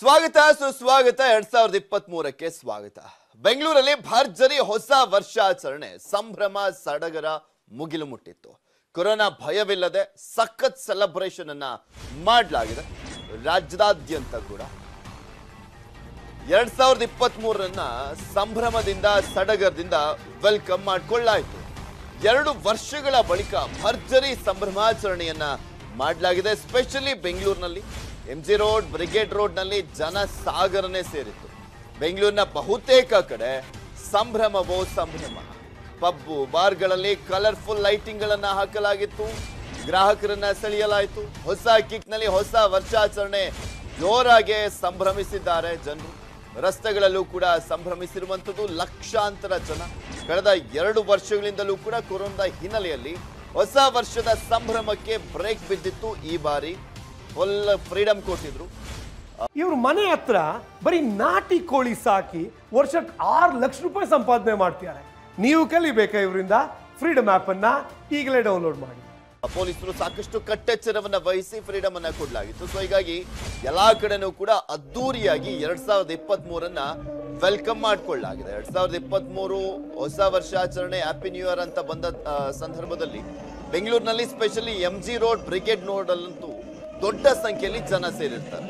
ಸ್ವಾಗತ ಸುಸ್ವಾಗತ 2023ಕ್ಕೆ ಸ್ವಾಗತ. ಬೆಂಗಳೂರಲ್ಲಿ ಭರ್ಜರಿ ಹೊಸ ವರ್ಷಾಚರಣೆ ಸಂಭ್ರಮ ಸಡಗರ ಮುಗಿಲು ಮುಟ್ಟಿತ್ತು. ಕೊರೋನಾ ಭಯವಿಲ್ಲದೆ ಸಖತ್ ಸೆಲೆಬ್ರೇಷನ್ ಅನ್ನ ಮಾಡಲಾಗಿದೆ. ರಾಜ್ಯದಾದ್ಯಂತ ಕೂಡ 2023ರನ್ನ ಸಂಭ್ರಮದಿಂದ ಸಡಗರದಿಂದ ವೆಲ್ಕಮ್ ಮಾಡಿಕೊಳ್ಳಲಾಯಿತು. 2 ವರ್ಷಗಳ ಬಳಿಕ ಭರ್ಜರಿ ಸಂಭ್ರಮಾಚರಣೆಯನ್ನ ಮಾಡಲಾಗಿದೆ. ಸ್ಪೆಷಲಿ ಬೆಂಗಳೂರಿನಲ್ಲಿ ಎಂಜಿ ರೋಡ್, ಬ್ರಿಗೇಡ್ ರೋಡ್ ನಲ್ಲಿ ಜನ ಸಾಗರನೇ ಸೇರಿತ್ತು. ಬೆಂಗಳೂರಿನ ಬಹುತೇಕ ಕಡೆ ಸಂಭ್ರಮವೋ ಸಂಭ್ರಮ. ಪಬ್ಬು ಬಾರ್ಗಳಲ್ಲಿ ಕಲರ್ಫುಲ್ ಲೈಟಿಂಗ್ ಗಳನ್ನ ಹಾಕಲಾಗಿತ್ತು. ಗ್ರಾಹಕರನ್ನ ಸೆಳೆಯಲಾಯಿತು. ಹೊಸ ಕಿಕ್ ನಲ್ಲಿ ಹೊಸ ವರ್ಷಾಚರಣೆ ಜೋರಾಗಿ ಸಂಭ್ರಮಿಸಿದ್ದಾರೆ ಜನರು. ರಸ್ತೆಗಳಲ್ಲೂ ಕೂಡ ಸಂಭ್ರಮಿಸಿರುವಂತದ್ದು ಲಕ್ಷಾಂತರ ಜನ. ಕಳೆದ 2 ವರ್ಷಗಳಿಂದಲೂ ಕೂಡ ಕೊರೋನಾ ಹಿನ್ನೆಲೆಯಲ್ಲಿ ಹೊಸ ವರ್ಷದ ಸಂಭ್ರಮಕ್ಕೆ ಬ್ರೇಕ್ ಬಿದ್ದಿತ್ತು. ಈ ಬಾರಿ ಫುಲ್ ಫ್ರೀಡಮ್ ಕೊಟ್ಟಿದ್ರು. ಇವ್ರ ಮನೆ ಹತ್ರ ಬರೀ ನಾಟಿ ಕೋಳಿ ಸಾಕಿ ವರ್ಷಕ್ಕೆ 6 ಲಕ್ಷ ರೂಪಾಯಿ ಸಂಪಾದನೆ ಮಾಡ್ತಿದ್ದಾರೆ. ನೀವು ಕಲಿಬೇಕಾ ಇವರಿಂದ? ಫ್ರೀಡಮ್ ಆಪ್ ಅನ್ನ ಈಗಲೇ ಡೌನ್ಲೋಡ್ ಮಾಡಿ. ಪೊಲೀಸರು ಸಾಕಷ್ಟು ಕಟ್ಟೆಚ್ಚರವನ್ನ ವಹಿಸಿ ಫ್ರೀಡಮ್ ಅನ್ನ ಕೊಡಲಾಗಿತ್ತು. ಸೊ ಹೀಗಾಗಿ ಎಲ್ಲಾ ಕಡೆನೂ ಕೂಡ ಅದ್ದೂರಿಯಾಗಿ 2023ರನ್ನ ವೆಲ್ಕಮ್ ಮಾಡಿಕೊಳ್ಳಲಾಗಿದೆ. 2023 ಹೊಸ ವರ್ಷಾಚರಣೆ ಹ್ಯಾಪಿ ನ್ಯೂ ಇಯರ್ ಅಂತ ಬಂದ ಸಂದರ್ಭದಲ್ಲಿ ಬೆಂಗಳೂರಿನಲ್ಲಿ specially MG Road, Brigade Road ಅಲ್ಲಂತೂ ದೊಡ್ಡ ಸಂಖ್ಯೆಯಲ್ಲಿ ಜನ ಸೇರಿರ್ತಾರೆ.